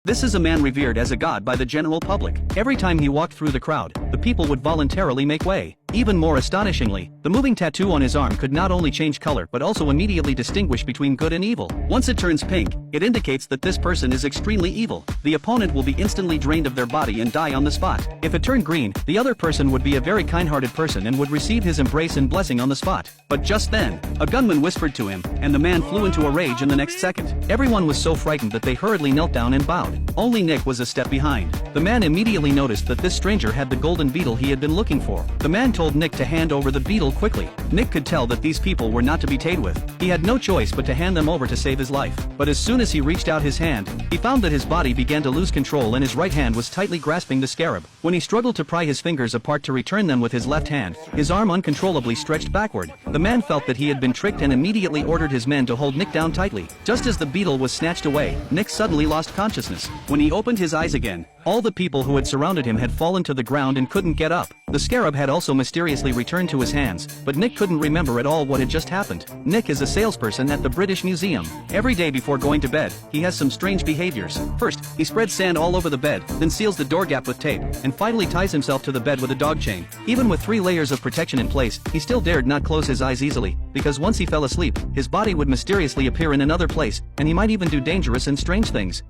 This is a man revered as a god by the general public. Every time he walked through the crowd, the people would voluntarily make way. Even more astonishingly, the moving tattoo on his arm could not only change color but also immediately distinguish between good and evil. Once it turns pink, it indicates that this person is extremely evil. The opponent will be instantly drained of their body and die on the spot. If it turned green, the other person would be a very kind-hearted person and would receive his embrace and blessing on the spot. But just then, a gunman whispered to him, and the man flew into a rage in the next second. Everyone was so frightened that they hurriedly knelt down and bowed. Only Nick was a step behind. The man immediately noticed that this stranger had the golden beetle he had been looking for. The man told Nick to hand over the beetle quickly. Nick could tell that these people were not to be played with. He had no choice but to hand them over to save his life. But as soon as he reached out his hand, he found that his body began to lose control and his right hand was tightly grasping the scarab. When he struggled to pry his fingers apart to return them with his left hand, his arm uncontrollably stretched backward. The man felt that he had been tricked and immediately ordered his men to hold Nick down tightly. Just as the beetle was snatched away, Nick suddenly lost consciousness. When he opened his eyes again, all the people who had surrounded him had fallen to the ground and couldn't get up. The scarab had also mysteriously returned to his hands, but Nick couldn't remember at all what had just happened. Nick is a salesperson at the British Museum. Every day before going to bed, he has some strange behaviors. First, he spreads sand all over the bed, then seals the door gap with tape, and finally ties himself to the bed with a dog chain. Even with 3 layers of protection in place, he still dared not close his eyes easily, because once he fell asleep, his body would mysteriously appear in another place, and he might even do dangerous and strange things.